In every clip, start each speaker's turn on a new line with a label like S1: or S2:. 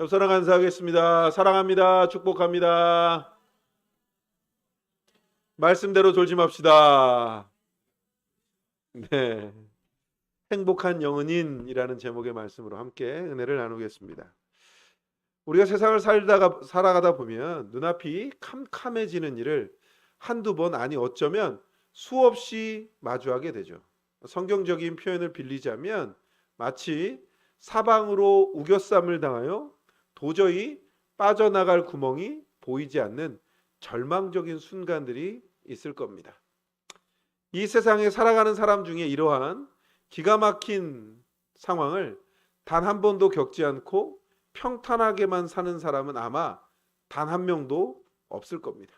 S1: 옆사람 감사하겠습니다. 사랑합니다. 축복합니다. 말씀대로 졸지 맙시다. 네. 행복한 영은인이라는 제목의 말씀으로 함께 은혜를 나누겠습니다. 우리가 세상을 살아가다 보면 눈앞이 캄캄해지는 일을 한두 번 아니 어쩌면 수없이 마주하게 되죠. 성경적인 표현을 빌리자면 마치 사방으로 우겨쌈을 당하여 도저히 빠져나갈 구멍이 보이지 않는 절망적인 순간들이 있을 겁니다. 이 세상에 살아가는 사람 중에 이러한 기가 막힌 상황을 단 한 번도 겪지 않고 평탄하게만 사는 사람은 아마 단 한 명도 없을 겁니다.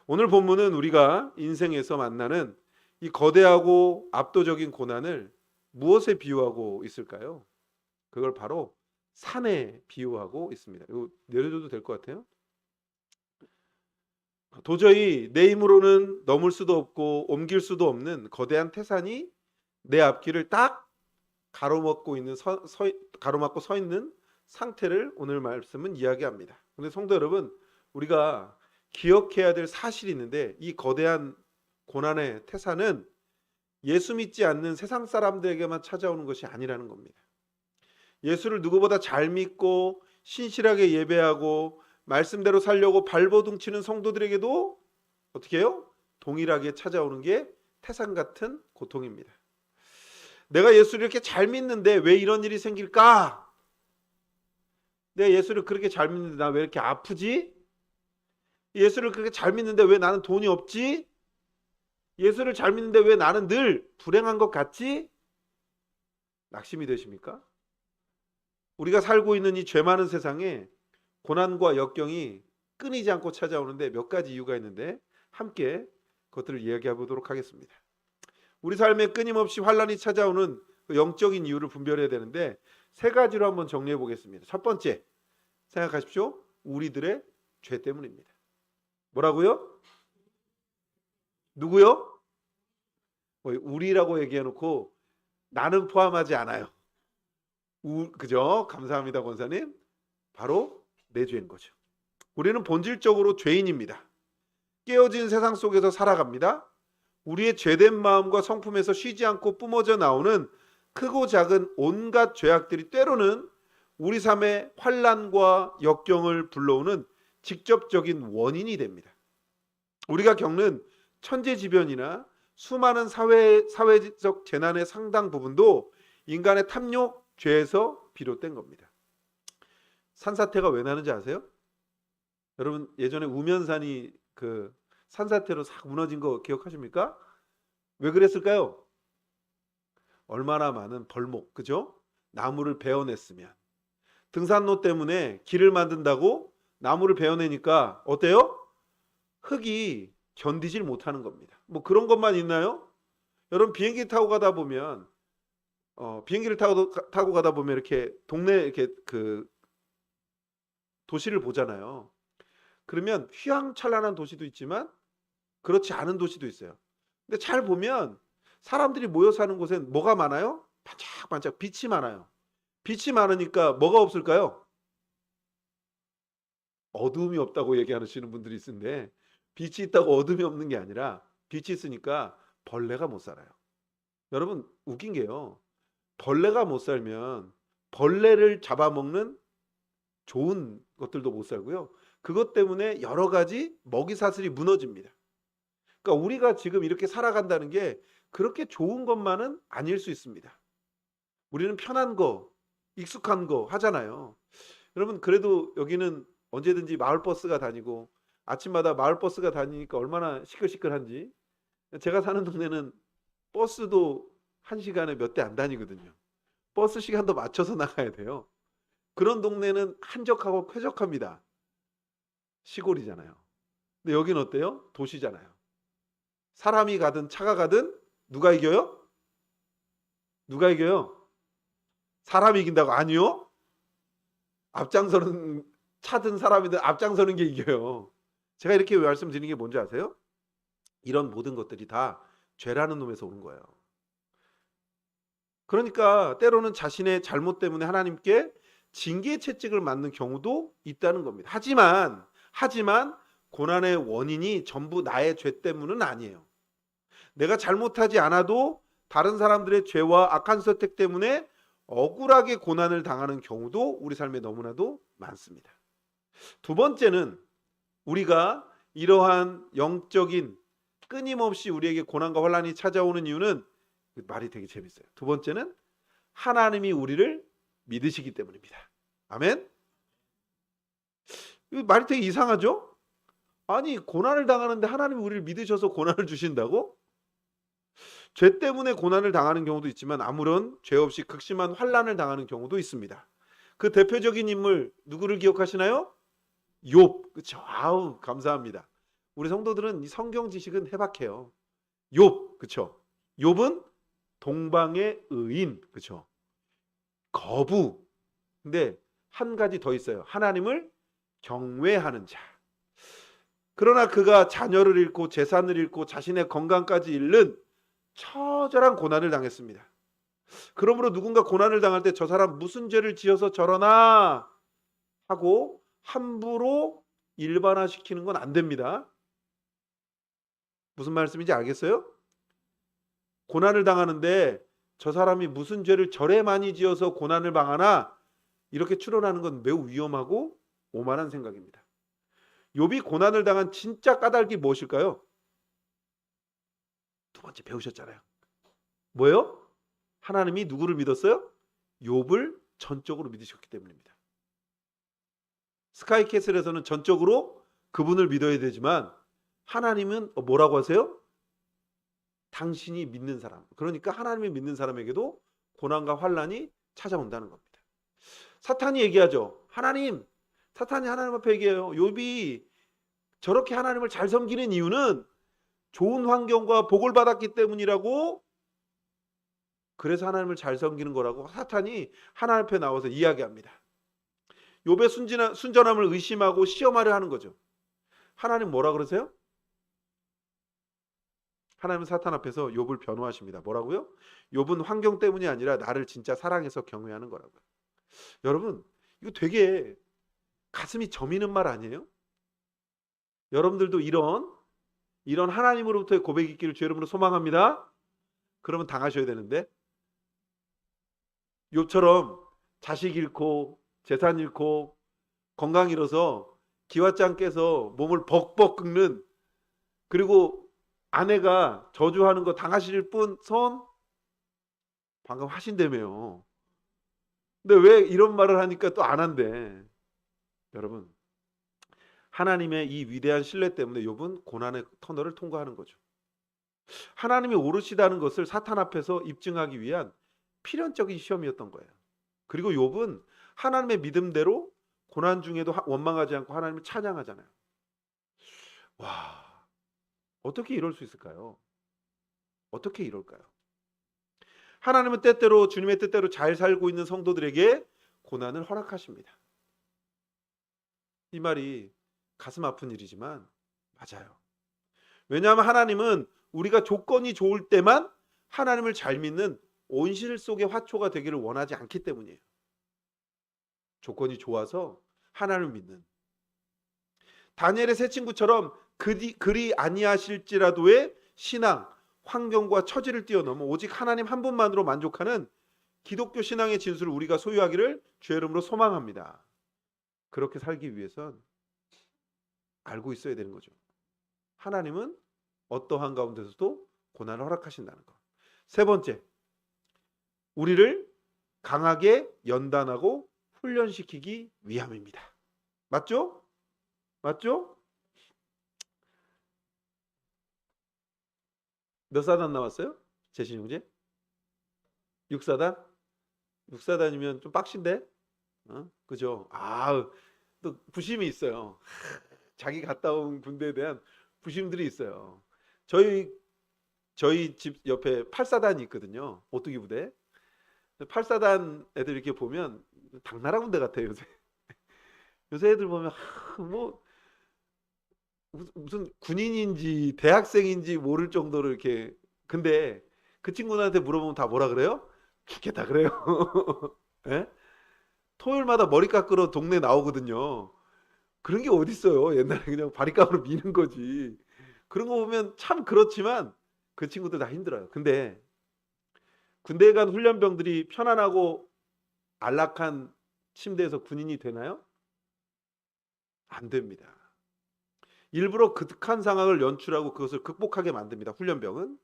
S1: 오늘 본문은 우리가 인생에서 만나는 이 거대하고 압도적인 고난을 무엇에 비유하고 있을까요? 그걸 바로 산에 비유하고 있습니다. 이거 내려줘도 될 것 같아요. 도저히 내 힘으로는 넘을 수도 없고 옮길 수도 없는 거대한 태산이 내 앞길을 딱 가로막고 서 있는 상태를 오늘 말씀은 이야기합니다. 그런데 성도 여러분, 우리가 기억해야 될 사실이 있는데 이 거대한 고난의 태산은 예수 믿지 않는 세상 사람들에게만 찾아오는 것이 아니라는 겁니다. 예수를 누구보다 잘 믿고 신실하게 예배하고 말씀대로 살려고 발버둥치는 성도들에게도 어떻게 해요? 동일하게 찾아오는 게 태산 같은 고통입니다. 내가 예수를 이렇게 잘 믿는데 왜 이런 일이 생길까? 내가 예수를 그렇게 잘 믿는데 나 왜 이렇게 아프지? 예수를 그렇게 잘 믿는데 왜 나는 돈이 없지? 예수를 잘 믿는데 왜 나는 늘 불행한 것 같지? 낙심이 되십니까? 우리가 살고 있는 이 죄 많은 세상에 고난과 역경이 끊이지 않고 찾아오는데 몇 가지 이유가 있는데 함께 그것들을 이야기해 보도록 하겠습니다. 우리 삶에 끊임없이 환란이 찾아오는 그 영적인 이유를 분별해야 되는데 세 가지로 한번 정리해 보겠습니다. 첫 번째, 생각하십시오. 우리들의 죄 때문입니다. 뭐라고요? 누구요? 우리라고 얘기해 놓고 나는 포함하지 않아요. 그죠? 감사합니다, 권사님. 바로 내 죄인 거죠. 우리는 본질적으로 죄인입니다. 깨어진 세상 속에서 살아갑니다. 우리의 죄된 마음과 성품에서 쉬지 않고 뿜어져 나오는 크고 작은 온갖 죄악들이 때로는 우리 삶의 환난과 역경을 불러오는 직접적인 원인이 됩니다. 우리가 겪는 천재지변이나 수많은 사회적 재난의 상당 부분도 인간의 탐욕, 죄에서 비롯된 겁니다. 산사태가 왜 나는지 아세요? 여러분 예전에 우면산이 그 산사태로 싹 무너진 거 기억하십니까? 왜 그랬을까요? 얼마나 많은 벌목, 그죠? 나무를 베어냈으면. 등산로 때문에 길을 만든다고 나무를 베어내니까 어때요? 흙이 견디질 못하는 겁니다. 뭐 그런 것만 있나요? 여러분 비행기 타고 가다 보면 비행기를 타고 가다 보면 이렇게 동네 이렇게 그 도시를 보잖아요. 그러면 휘황찬란한 도시도 있지만 그렇지 않은 도시도 있어요. 근데 잘 보면 사람들이 모여 사는 곳엔 뭐가 많아요? 반짝반짝 빛이 많아요. 빛이 많으니까 뭐가 없을까요? 어두움이 없다고 얘기하시는 분들이 있는데 빛이 있다고 어둠이 없는 게 아니라 빛이 있으니까 벌레가 못 살아요. 여러분 웃긴 게요. 벌레가 못 살면 벌레를 잡아먹는 좋은 것들도 못 살고요. 그것 때문에 여러 가지 먹이사슬이 무너집니다. 그러니까 우리가 지금 이렇게 살아간다는 게 그렇게 좋은 것만은 아닐 수 있습니다. 우리는 편한 거, 익숙한 거 하잖아요. 여러분 그래도 여기는 언제든지 마을버스가 다니고 아침마다 마을버스가 다니니까 얼마나 시끌시끌한지. 제가 사는 동네는 버스도 1시간에 몇 대 안 다니거든요. 버스 시간도 맞춰서 나가야 돼요. 그런 동네는 한적하고 쾌적합니다. 시골이잖아요. 근데 여긴 어때요? 도시잖아요. 사람이 가든 차가 가든 누가 이겨요? 누가 이겨요? 사람이 이긴다고? 아니요. 앞장서는 차든 사람이든 앞장서는 게 이겨요. 제가 이렇게 말씀드리는 게 뭔지 아세요? 이런 모든 것들이 다 죄라는 놈에서 오는 거예요. 그러니까 때로는 자신의 잘못 때문에 하나님께 징계 채찍을 맞는 경우도 있다는 겁니다. 하지만 고난의 원인이 전부 나의 죄 때문은 아니에요. 내가 잘못하지 않아도 다른 사람들의 죄와 악한 선택 때문에 억울하게 고난을 당하는 경우도 우리 삶에 너무나도 많습니다. 두 번째는 우리가 이러한 영적인 끊임없이 우리에게 고난과 환난이 찾아오는 이유는, 말이 되게 재밌어요. 두 번째는 하나님이 우리를 믿으시기 때문입니다. 아멘. 말이 되게 이상하죠? 아니, 고난을 당하는데 하나님이 우리를 믿으셔서 고난을 주신다고? 죄 때문에 고난을 당하는 경우도 있지만 아무런 죄 없이 극심한 환난을 당하는 경우도 있습니다. 그 대표적인 인물 누구를 기억하시나요? 욥. 그렇죠. 아우, 감사합니다. 우리 성도들은 이 성경 지식은 해박해요. 욥. 그렇죠. 욥은 동방의 의인. 그렇죠. 거부. 근데 한 가지 더 있어요. 하나님을 경외하는 자. 그러나 그가 자녀를 잃고 재산을 잃고 자신의 건강까지 잃는 처절한 고난을 당했습니다. 그러므로 누군가 고난을 당할 때 저 사람 무슨 죄를 지어서 저러나 하고 함부로 일반화시키는 건 안 됩니다. 무슨 말씀인지 알겠어요? 고난을 당하는데 저 사람이 무슨 죄를 저래 많이 지어서 고난을 당하나, 이렇게 추론하는 건 매우 위험하고 오만한 생각입니다. 욥이 고난을 당한 진짜 까닭이 무엇일까요? 두 번째 배우셨잖아요. 뭐예요? 하나님이 누구를 믿었어요? 욥을 전적으로 믿으셨기 때문입니다. 스카이캐슬에서는 전적으로 그분을 믿어야 되지만 하나님은 뭐라고 하세요? 당신이 믿는 사람. 그러니까 하나님이 믿는 사람에게도 고난과 환난이 찾아온다는 겁니다. 사탄이 얘기하죠. 사탄이 하나님 앞에 얘기해요. 욥이 저렇게 하나님을 잘 섬기는 이유는 좋은 환경과 복을 받았기 때문이라고, 그래서 하나님을 잘 섬기는 거라고 사탄이 하나님 앞에 나와서 이야기합니다. 욥의 순전함을 의심하고 시험하려 하는 거죠. 하나님 뭐라 그러세요? 하나님은 사탄 앞에서 욥을 변호하십니다. 뭐라고요? 욥은 환경 때문이 아니라 나를 진짜 사랑해서 경외하는 거라고요. 여러분, 이거 되게 가슴이 저미는 말 아니에요? 여러분들도 이런 하나님으로부터의 고백이 있기를 주 이름으로 소망합니다. 그러면 당하셔야 되는데, 욥처럼 자식 잃고 재산 잃고 건강 잃어서 기왓장 깨서 몸을 벅벅 긁는, 그리고 아내가 저주하는 거 당하실 분 손? 방금 하신다며요. 근데 왜 이런 말을 하니까 또 안 한대? 여러분, 하나님의 이 위대한 신뢰 때문에 욥은 고난의 터널을 통과하는 거죠. 하나님이 오르시다는 것을 사탄 앞에서 입증하기 위한 필연적인 시험이었던 거예요. 그리고 욥은 하나님의 믿음대로 고난 중에도 원망하지 않고 하나님을 찬양하잖아요. 와, 어떻게 이럴 수 있을까요? 어떻게 이럴까요? 하나님은 때때로 주님의 뜻대로 잘 살고 있는 성도들에게 고난을 허락하십니다. 이 말이 가슴 아픈 일이지만 맞아요. 왜냐하면 하나님은 우리가 조건이 좋을 때만 하나님을 잘 믿는 온실 속의 화초가 되기를 원하지 않기 때문이에요. 조건이 좋아서 하나님을 믿는, 다니엘의 세 친구처럼 그리 아니하실지라도의 신앙, 환경과 처지를 뛰어넘어 오직 하나님 한 분만으로 만족하는 기독교 신앙의 진수를 우리가 소유하기를 주의 이름으로 소망합니다. 그렇게 살기 위해선 알고 있어야 되는 거죠. 하나님은 어떠한 가운데서도 고난을 허락하신다는 것. 세 번째, 우리를 강하게 연단하고 훈련시키기 위함입니다. 맞죠? 맞죠? 몇 사단 나왔어요? 재신 형제? 6사단? 6사단이면 좀 빡신데? 그죠? 또 부심이 있어요. 자기 갔다 온 군대에 대한 부심들이 있어요. 저희 집 옆에 8사단이 있거든요. 오뚜기 부대. 8사단 애들 이렇게 보면 당나라 군대 같아요, 요새. 요새 애들 보면 뭐 무슨 군인인지 대학생인지 모를 정도로 이렇게. 근데 그 친구들한테 물어보면 다 뭐라 그래요? 죽겠다 그래요. 예? 토요일마다 머리 깎으러 동네 나오거든요. 그런 게 어딨어요. 옛날에 그냥 바리깡으로 미는 거지. 그런 거 보면 참 그렇지만 그 친구들 다 힘들어요. 근데 군대에 간 훈련병들이 편안하고 안락한 침대에서 군인이 되나요? 안 됩니다. 일부러 극한 상황을 연출하고 그것을 극복하게 만듭니다. 훈련병은.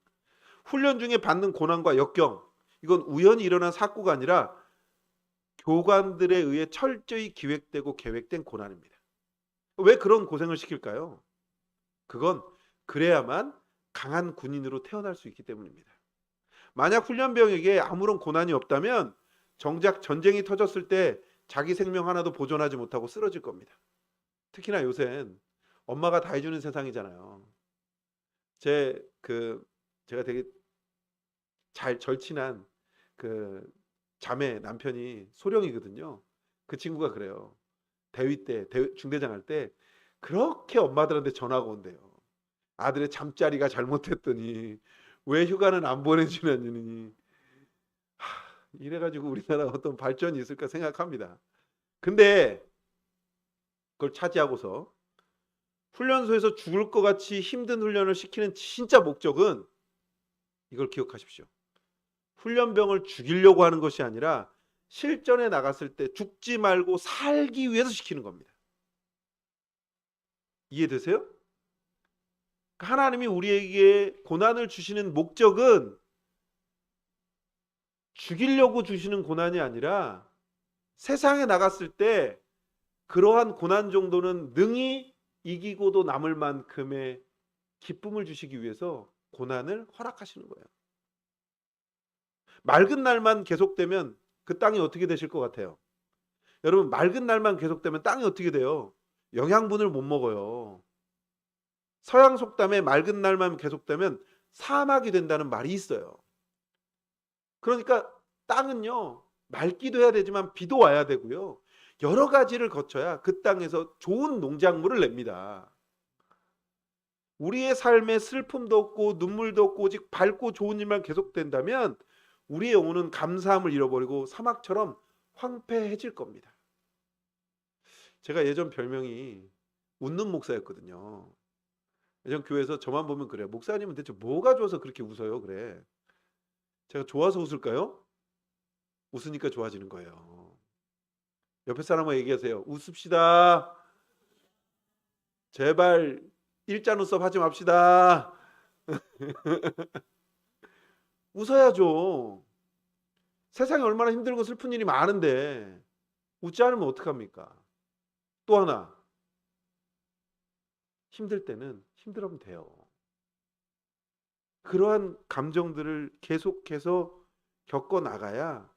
S1: 훈련 중에 받는 고난과 역경, 이건 우연히 일어난 사고가 아니라 교관들에 의해 철저히 기획되고 계획된 고난입니다. 왜 그런 고생을 시킬까요? 그건 그래야만 강한 군인으로 태어날 수 있기 때문입니다. 만약 훈련병에게 아무런 고난이 없다면 정작 전쟁이 터졌을 때 자기 생명 하나도 보존하지 못하고 쓰러질 겁니다. 특히나 요샌 엄마가 다 해주는 세상이잖아요. 제가 되게 잘 절친한 그 자매 남편이 소령이거든요. 그 친구가 그래요. 대위 때, 중대장 할 때 그렇게 엄마들한테 전화가 온대요. 아들의 잠자리가 잘못했더니 왜 휴가는 안 보내주느니. 이래가지고 우리나라가 어떤 발전이 있을까 생각합니다. 근데 그걸 차지하고서 훈련소에서 죽을 것 같이 힘든 훈련을 시키는 진짜 목적은 이걸 기억하십시오. 훈련병을 죽이려고 하는 것이 아니라 실전에 나갔을 때 죽지 말고 살기 위해서 시키는 겁니다. 이해되세요? 하나님이 우리에게 고난을 주시는 목적은 죽이려고 주시는 고난이 아니라 세상에 나갔을 때 그러한 고난 정도는 능히 이기고도 남을 만큼의 기쁨을 주시기 위해서 고난을 허락하시는 거예요. 맑은 날만 계속되면 그 땅이 어떻게 되실 것 같아요? 여러분, 맑은 날만 계속되면 땅이 어떻게 돼요? 영양분을 못 먹어요. 서양 속담에 맑은 날만 계속되면 사막이 된다는 말이 있어요. 그러니까 땅은요, 맑기도 해야 되지만 비도 와야 되고요. 여러 가지를 거쳐야 그 땅에서 좋은 농작물을 냅니다. 우리의 삶에 슬픔도 없고 눈물도 없고 오직 밝고 좋은 일만 계속된다면 우리의 영혼은 감사함을 잃어버리고 사막처럼 황폐해질 겁니다. 제가 예전 별명이 웃는 목사였거든요. 예전 교회에서 저만 보면 그래요. 목사님은 대체 뭐가 좋아서 그렇게 웃어요? 그래. 제가 좋아서 웃을까요? 웃으니까 좋아지는 거예요. 옆에 사람과 얘기하세요. 웃읍시다. 제발 일자 눈썹 하지 맙시다. 웃어야죠. 세상에 얼마나 힘들고 슬픈 일이 많은데 웃지 않으면 어떡합니까? 또 하나, 힘들 때는 힘들으면 돼요. 그러한 감정들을 계속해서 겪어 나가야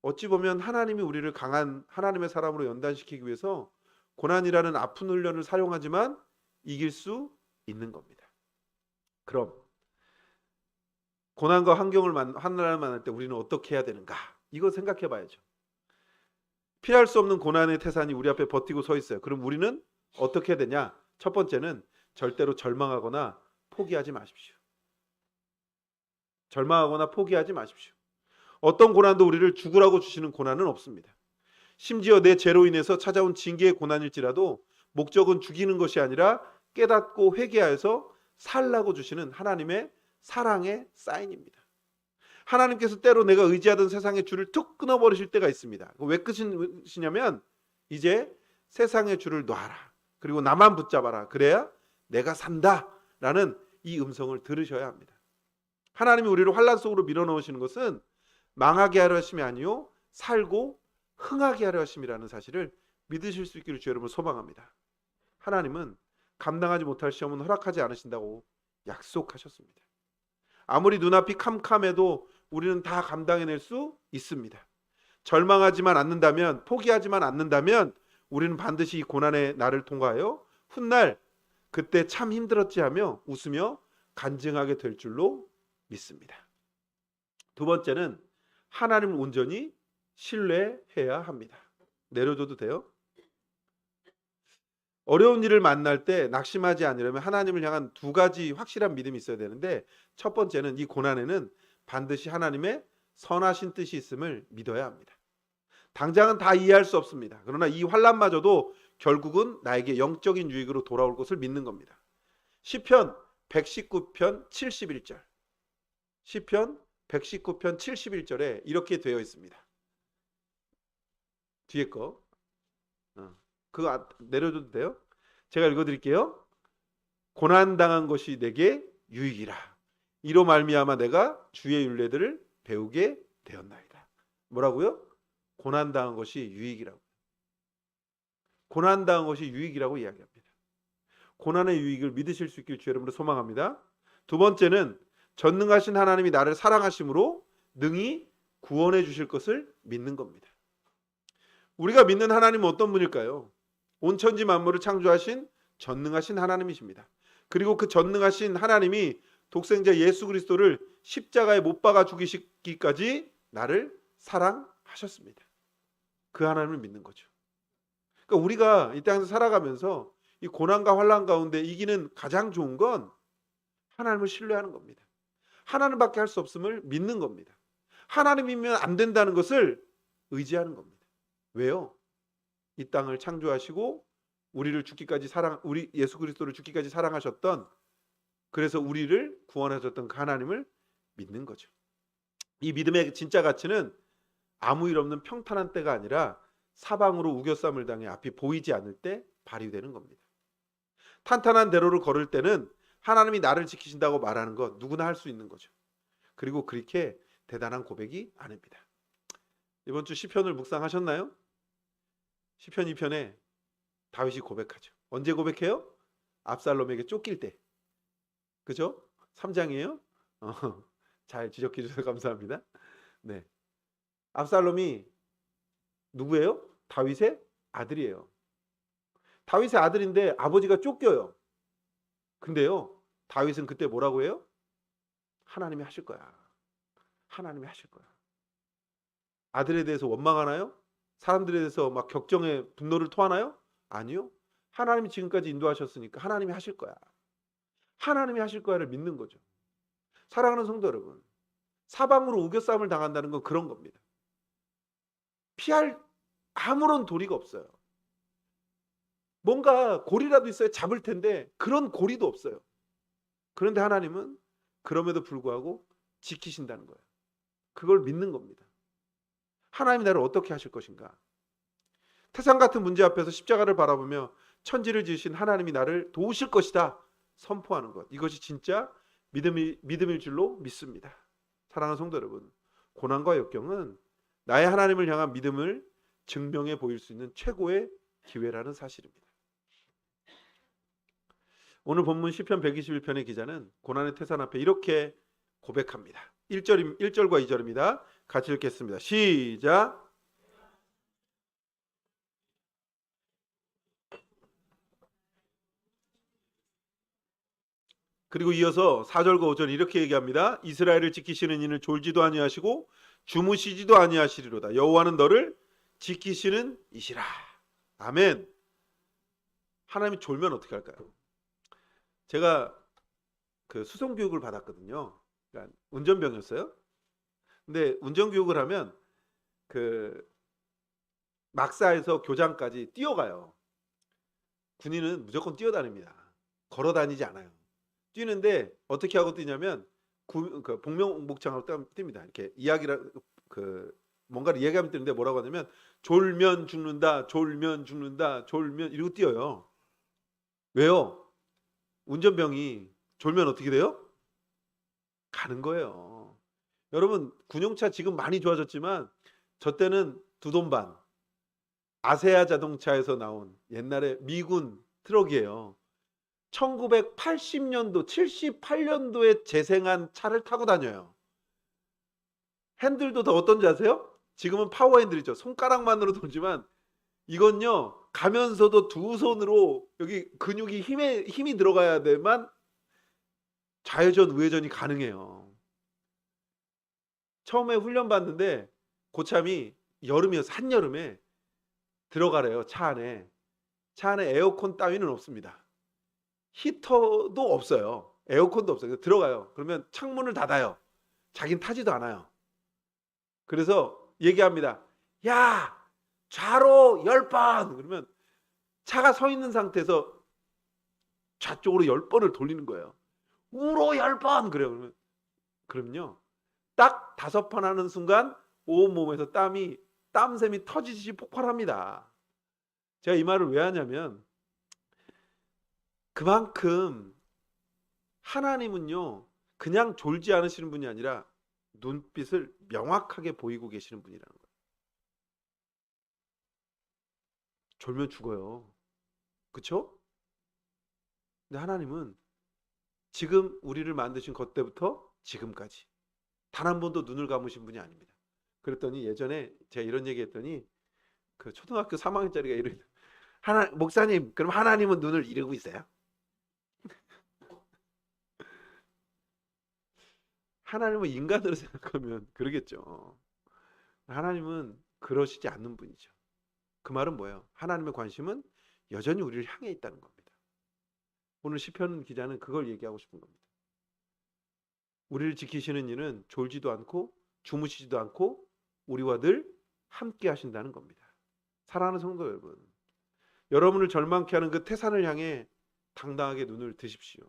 S1: 어찌 보면 하나님이 우리를 강한 하나님의 사람으로 연단시키기 위해서 고난이라는 아픈 훈련을 사용하지만 이길 수 있는 겁니다. 그럼 고난과 환난을 만날 때 우리는 어떻게 해야 되는가? 이거 생각해 봐야죠. 피할 수 없는 고난의 태산이 우리 앞에 버티고 서 있어요. 그럼 우리는 어떻게 해야 되냐? 첫 번째는 절대로 절망하거나 포기하지 마십시오. 절망하거나 포기하지 마십시오. 어떤 고난도 우리를 죽으라고 주시는 고난은 없습니다. 심지어 내 죄로 인해서 찾아온 징계의 고난일지라도 목적은 죽이는 것이 아니라 깨닫고 회개하여서 살라고 주시는 하나님의 사랑의 사인입니다. 하나님께서 때로 내가 의지하던 세상의 줄을 툭 끊어버리실 때가 있습니다. 왜 끊으시냐면 이제 세상의 줄을 놔라. 그리고 나만 붙잡아라. 그래야 내가 산다라는 이 음성을 들으셔야 합니다. 하나님이 우리를 환난 속으로 밀어넣으시는 것은 망하게 하려 하심이 아니요 살고 흥하게 하려 하심이라는 사실을 믿으실 수 있기를 주 여러분 소망합니다. 하나님은 감당하지 못할 시험은 허락하지 않으신다고 약속하셨습니다. 아무리 눈앞이 캄캄해도 우리는 다 감당해낼 수 있습니다. 절망하지만 않는다면, 포기하지만 않는다면 우리는 반드시 이 고난의 날을 통과하여 훗날 그때 참 힘들었지 하며 웃으며 간증하게 될 줄로 믿습니다. 두 번째는 하나님을 온전히 신뢰해야 합니다. 내려줘도 돼요? 어려운 일을 만날 때 낙심하지 않으려면 하나님을 향한 두 가지 확실한 믿음이 있어야 되는데, 첫 번째는 이 고난에는 반드시 하나님의 선하신 뜻이 있음을 믿어야 합니다. 당장은 다 이해할 수 없습니다. 그러나 이 환난마저도 결국은 나에게 영적인 유익으로 돌아올 것을 믿는 겁니다. 시편 119편 71절. 시편 119편 71절에 이렇게 되어 있습니다. 뒤에 거. 그거 내려줘도 돼요? 제가 읽어드릴게요. 고난당한 것이 내게 유익이라. 이로 말미암아 내가 주의 율례들을 배우게 되었나이다. 뭐라고요? 고난당한 것이 유익이라고. 고난당한 것이 유익이라고 이야기합니다. 고난의 유익을 믿으실 수 있길 주 여러분으로 소망합니다. 두 번째는 전능하신 하나님이 나를 사랑하심으로 능히 구원해 주실 것을 믿는 겁니다. 우리가 믿는 하나님은 어떤 분일까요? 온 천지 만물을 창조하신 전능하신 하나님이십니다. 그리고 그 전능하신 하나님이 독생자 예수 그리스도를 십자가에 못 박아 죽이시기까지 나를 사랑하셨습니다. 그 하나님을 믿는 거죠. 그러니까 우리가 이 땅에서 살아가면서 이 고난과 환난 가운데 이기는 가장 좋은 건 하나님을 신뢰하는 겁니다. 하나님밖에 할 수 없음을 믿는 겁니다. 하나님이면 안 된다는 것을 의지하는 겁니다. 왜요? 이 땅을 창조하시고 우리 예수 그리스도를 죽기까지 사랑하셨던, 그래서 우리를 구원하셨던 그 하나님을 믿는 거죠. 이 믿음의 진짜 가치는 아무 일 없는 평탄한 때가 아니라 사방으로 우겨쌈을 당해 앞이 보이지 않을 때 발휘되는 겁니다. 탄탄한 대로를 걸을 때는 하나님이 나를 지키신다고 말하는 것 누구나 할 수 있는 거죠. 그리고 그렇게 대단한 고백이 아닙니다. 이번 주 시편을 묵상하셨나요? 시편 2편에 다윗이 고백하죠. 언제 고백해요? 압살롬에게 쫓길 때. 그죠? 3장이에요? 잘 지적해 주셔서 감사합니다. 네. 압살롬이 누구예요? 다윗의 아들이에요. 다윗의 아들인데 아버지가 쫓겨요. 근데요, 다윗은 그때 뭐라고 해요? 하나님이 하실 거야. 하나님이 하실 거야. 아들에 대해서 원망하나요? 사람들에 대해서 막 격정의 분노를 토하나요? 아니요. 하나님이 지금까지 인도하셨으니까 하나님이 하실 거야. 하나님이 하실 거야를 믿는 거죠. 사랑하는 성도 여러분, 사방으로 우겨싸움을 당한다는 건 그런 겁니다. 피할 아무런 도리가 없어요. 뭔가 고리라도 있어야 잡을 텐데 그런 고리도 없어요. 그런데 하나님은 그럼에도 불구하고 지키신다는 거예요. 그걸 믿는 겁니다. 하나님이 나를 어떻게 하실 것인가? 태산 같은 문제 앞에서 십자가를 바라보며 천지를 지으신 하나님이 나를 도우실 것이다 선포하는 것, 이것이 진짜 믿음일 줄로 믿습니다. 사랑하는 성도 여러분, 고난과 역경은 나의 하나님을 향한 믿음을 증명해 보일 수 있는 최고의 기회라는 사실입니다. 오늘 본문 시편 121편의 기자는 고난의 태산 앞에 이렇게 고백합니다. 1절과 2절입니다. 같이 읽겠습니다. 시작. 그리고 이어서 4절과 5절 이렇게 얘기합니다. 이스라엘을 지키시는 이는 졸지도 아니하시고 주무시지도 아니하시리로다. 여호와는 너를 지키시는 이시라. 아멘. 하나님이 졸면 어떻게 할까요? 제가 그 수송 교육을 받았거든요. 그러니까 운전병이었어요. 근데 운전 교육을 하면 그 막사에서 교장까지 뛰어가요. 군인은 무조건 뛰어다닙니다. 걸어 다니지 않아요. 뛰는데 어떻게 하고 뛰냐면 그 복면목창하고 뜁니다. 이렇게 이야기를 뭔가를 이야기하면 뛰는데 뭐라고 하냐면 졸면 죽는다, 졸면 죽는다, 졸면 이러고 뛰어요. 왜요? 운전병이 졸면 어떻게 돼요? 가는 거예요. 여러분, 군용차 지금 많이 좋아졌지만 저 때는 두 돈 반 아세아 자동차에서 나온 옛날에 미군 트럭이에요. 1980년도 78년도에 재생한 차를 타고 다녀요. 핸들도 더 어떤지 아세요? 지금은 파워 핸들이죠. 손가락만으로 돌지만 이건요, 가면서도 두 손으로 여기 근육이 힘이 들어가야 되만 좌회전 우회전이 가능해요. 처음에 훈련 받는데 고참이 여름이어서 한여름에 들어가래요. 차 안에 에어컨 따위는 없습니다. 히터도 없어요. 에어컨도 없어요. 들어가요. 그러면 창문을 닫아요. 자긴 타지도 않아요. 그래서 얘기합니다. 야, 좌로 10번 그러면 차가 서 있는 상태에서 좌쪽으로 10번을 돌리는 거예요. 우로 10번 그래요. 그러면 그럼요. 딱 5번 하는 순간 온몸에서 땀샘이 터지듯이 폭발합니다. 제가 이 말을 왜 하냐면 그만큼 하나님은요 그냥 졸지 않으시는 분이 아니라 눈빛을 명확하게 보이고 계시는 분이라는 거예요. 졸면 죽어요. 그렇죠? 근데 하나님은 지금 우리를 만드신 것 때부터 지금까지 단 한 번도 눈을 감으신 분이 아닙니다. 그랬더니 예전에 제가 이런 얘기 했더니 그 초등학교 3학년짜리가 이런 목사님 그럼 하나님은 눈을 이러고 있어요? 하나님은 인간으로 생각하면 그러겠죠. 하나님은 그러시지 않는 분이죠. 그 말은 뭐예요? 하나님의 관심은 여전히 우리를 향해 있다는 겁니다. 오늘 시편 기자는 그걸 얘기하고 싶은 겁니다. 우리를 지키시는 이는 졸지도 않고 주무시지도 않고 우리와 늘 함께 하신다는 겁니다. 사랑하는 성도 여러분, 여러분을 절망케 하는 그 태산을 향해 당당하게 눈을 드십시오.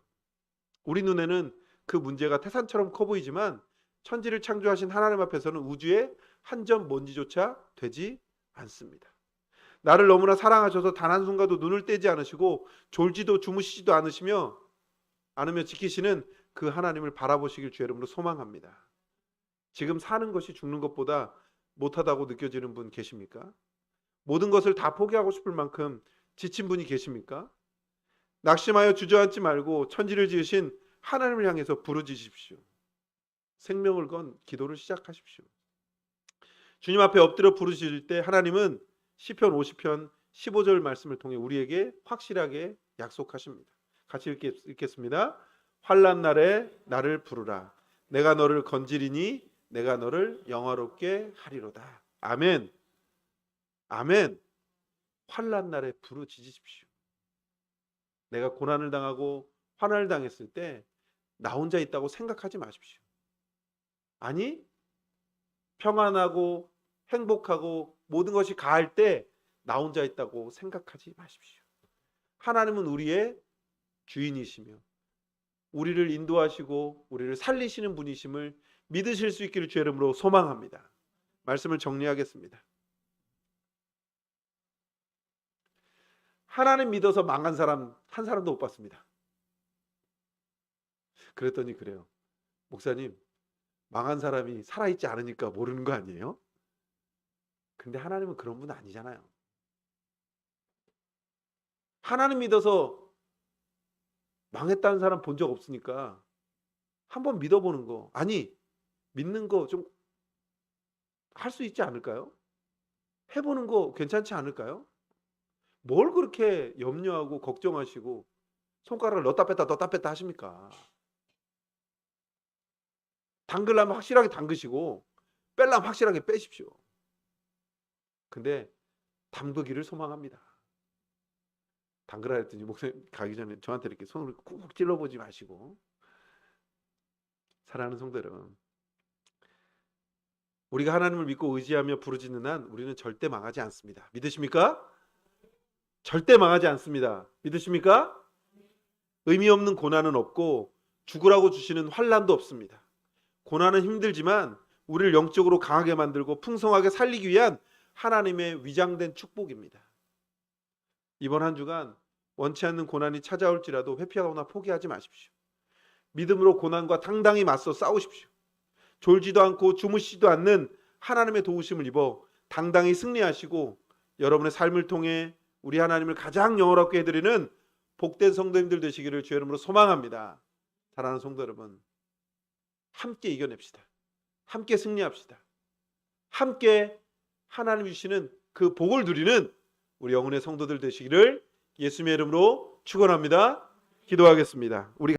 S1: 우리 눈에는 그 문제가 태산처럼 커 보이지만 천지를 창조하신 하나님 앞에서는 우주의 한 점 먼지조차 되지 않습니다. 나를 너무나 사랑하셔서 단 한순간도 눈을 떼지 않으시고 졸지도 주무시지도 않으며 지키시는 그 하나님을 바라보시길 주의 이름으로 소망합니다. 지금 사는 것이 죽는 것보다 못하다고 느껴지는 분 계십니까? 모든 것을 다 포기하고 싶을 만큼 지친 분이 계십니까? 낙심하여 주저앉지 말고 천지를 지으신 하나님을 향해서 부르짖으십시오. 생명을 건 기도를 시작하십시오. 주님 앞에 엎드려 부르짖을 때 하나님은 시편 50편 15절 말씀을 통해 우리에게 확실하게 약속하십니다. 같이 읽겠습니다. 환난 날에 나를 부르라. 내가 너를 건지리니 내가 너를 영화롭게 하리로다. 아멘. 아멘. 환난 날에 부르짖으십시오. 내가 고난을 당하고 환난을 당했을 때 나 혼자 있다고 생각하지 마십시오. 아니, 평안하고 행복하고 모든 것이 가할 때 나 혼자 있다고 생각하지 마십시오. 하나님은 우리의 주인이시며 우리를 인도하시고 우리를 살리시는 분이심을 믿으실 수 있기를 주의 이름으로 소망합니다. 말씀을 정리하겠습니다. 하나님 믿어서 망한 사람 한 사람도 못 봤습니다. 그랬더니 그래요. 목사님, 망한 사람이 살아있지 않으니까 모르는 거 아니에요? 근데 하나님은 그런 분 아니잖아요. 하나님 믿어서 망했다는 사람 본 적 없으니까 한번 믿어보는 거, 아니 믿는 거 좀 할 수 있지 않을까요? 해보는 거 괜찮지 않을까요? 뭘 그렇게 염려하고 걱정하시고 손가락을 넣었다 뺐다 하십니까? 담글라면 확실하게 담그시고 뺄라면 확실하게 빼십시오. 근데 담그기를 소망합니다. 담그라 했더니 목사님 가기 전에 저한테 이렇게 손을 꾹 찔러보지 마시고. 사랑하는 성도 여러분, 우리가 하나님을 믿고 의지하며 부르짖는 한 우리는 절대 망하지 않습니다. 믿으십니까? 절대 망하지 않습니다. 믿으십니까? 의미 없는 고난은 없고 죽으라고 주시는 환난도 없습니다. 고난은 힘들지만 우리를 영적으로 강하게 만들고 풍성하게 살리기 위한 하나님의 위장된 축복입니다. 이번 한 주간 원치 않는 고난이 찾아올지라도 회피하거나 포기하지 마십시오. 믿음으로 고난과 당당히 맞서 싸우십시오. 졸지도 않고 주무시지도 않는 하나님의 도우심을 입어 당당히 승리하시고 여러분의 삶을 통해 우리 하나님을 가장 영원롭게 해드리는 복된 성도님들 되시기를 주의 이름으로 소망합니다. 사랑하는 성도 여러분, 함께 이겨냅시다. 함께 승리합시다. 함께 하나님 주시는 그 복을 누리는 우리 영혼의 성도들 되시기를 예수님의 이름으로 축원합니다. 기도하겠습니다. 우리